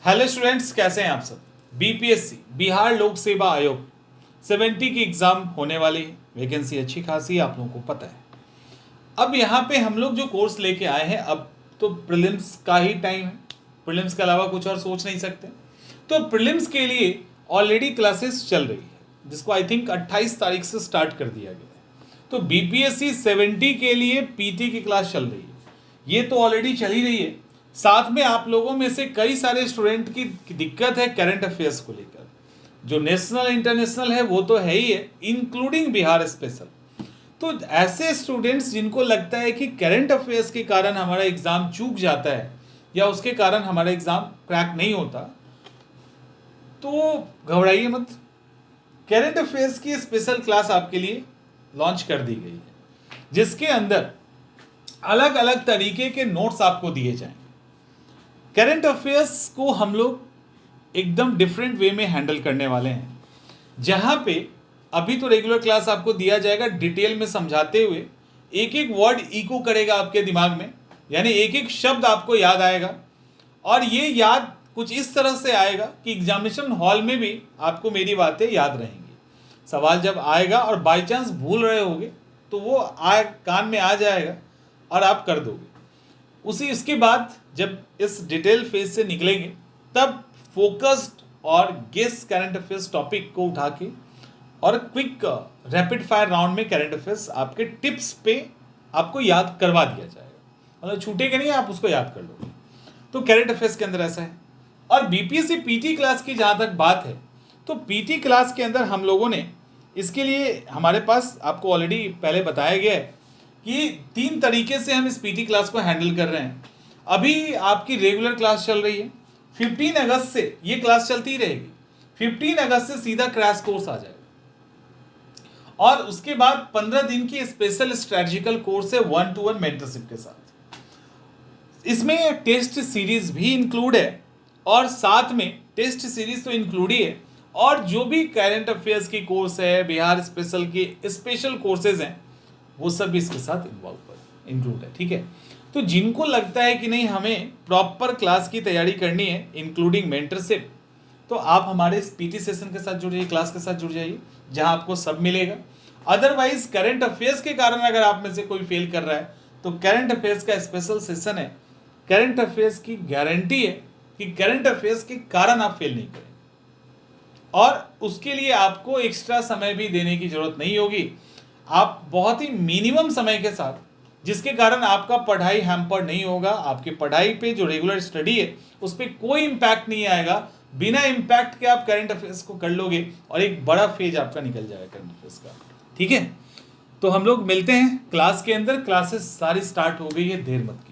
Hello students, कैसे हैं आप सब। बीपीएससी बिहार लोक सेवा आयोग 70 की एग्ज़ाम होने वाली है। वैकेंसी अच्छी खासी आप लोगों को पता है। अब यहाँ पे हम लोग जो कोर्स लेके आए हैं, अब तो प्रीलिम्स का ही टाइम है। प्रीलिम्स के अलावा कुछ और सोच नहीं सकते। तो प्रीलिम्स के लिए ऑलरेडी क्लासेस चल रही है, जिसको आई थिंक 28 तारीख से स्टार्ट कर दिया गया है। तो बीपीएससी 70 के लिए पीटी की क्लास चल रही है, ये तो ऑलरेडी चल ही रही है। साथ में आप लोगों में से कई सारे स्टूडेंट की दिक्कत है करंट अफेयर्स को लेकर। जो नेशनल इंटरनेशनल है वो तो है ही है, इंक्लूडिंग बिहार स्पेशल। तो ऐसे स्टूडेंट्स जिनको लगता है कि करंट अफेयर्स के कारण हमारा एग्ज़ाम चूक जाता है या उसके कारण हमारा एग्ज़ाम क्रैक नहीं होता, तो घबराइए मत। करंट अफेयर्स की स्पेशल क्लास आपके लिए लॉन्च कर दी गई है, जिसके अंदर अलग अलग तरीके के नोट्स आपको दिए जाएंगे। करंट अफेयर्स को हम लोग एकदम डिफरेंट वे में हैंडल करने वाले हैं, जहाँ पे अभी तो रेगुलर क्लास आपको दिया जाएगा डिटेल में समझाते हुए, एक एक वर्ड इको करेगा आपके दिमाग में, यानी एक एक शब्द आपको याद आएगा। और ये याद कुछ इस तरह से आएगा कि एग्जामिनेशन हॉल में भी आपको मेरी बातें याद रहेंगी। सवाल जब आएगा और बाई चांस भूल रहे होगे तो वो कान में आ जाएगा और आप कर दोगे। इसके बाद जब इस डिटेल फेज से निकलेंगे, तब फोकस्ड और गेस करंट अफेयर्स टॉपिक को उठा के और क्विक रैपिड फायर राउंड में करंट अफेयर्स आपके टिप्स पे आपको याद करवा दिया जाएगा। मतलब छूटेगा नहीं, आप उसको याद कर लोगे। तो करंट अफेयर्स के अंदर ऐसा है। और बीपीएससी पीटी क्लास की जहाँ तक बात है, तो पीटी क्लास के अंदर हम लोगों ने इसके लिए हमारे पास आपको ऑलरेडी पहले बताया गया है कि 3 तरीके से हम इस पीटी क्लास को हैंडल कर रहे हैं। अभी आपकी रेगुलर क्लास चल रही है, 15 अगस्त से ये क्लास चलती रहेगी। 15 अगस्त से सीधा क्रैश कोर्स आ जाएगा और उसके बाद 15 दिन की स्पेशल स्ट्रेटजिकल कोर्स है 1-to-1 मेंटरशिप के साथ। इसमें टेस्ट सीरीज भी इंक्लूड है और साथ में टेस्ट सीरीज तो इंक्लूड ही है, और जो भी करंट अफेयर्स की कोर्स है, बिहार स्पेशल की स्पेशल कोर्सेज हैं, वो सब भी इसके साथ इंक्लूड है। ठीक है। तो जिनको लगता है कि नहीं हमें प्रॉपर क्लास की तैयारी करनी है इंक्लूडिंग मेंटरशिप, तो आप हमारे इस पीटी सेशन के साथ जुड़ जाइए, क्लास के साथ जुड़ जाइए, जहां आपको सब मिलेगा। अदरवाइज करंट अफेयर्स के कारण अगर आप में से कोई फेल कर रहा है, तो करंट अफेयर्स का स्पेशल सेशन है। करंट अफेयर्स की गारंटी है कि करंट अफेयर्स के कारण आप फेल नहीं करें, और उसके लिए आपको एक्स्ट्रा समय भी देने की जरूरत नहीं होगी। आप बहुत ही मिनिमम समय के साथ, जिसके कारण आपका पढ़ाई हैम्पर नहीं होगा, आपकी पढ़ाई पे जो रेगुलर स्टडी है उस पर कोई इम्पैक्ट नहीं आएगा। बिना इम्पैक्ट के आप करंट अफेयर्स को कर लोगे और एक बड़ा फेज आपका निकल जाएगा करंट अफेयर्स का। ठीक है। तो हम लोग मिलते हैं क्लास के अंदर। क्लासेस सारी स्टार्ट हो गई है, देर मत कीजिए।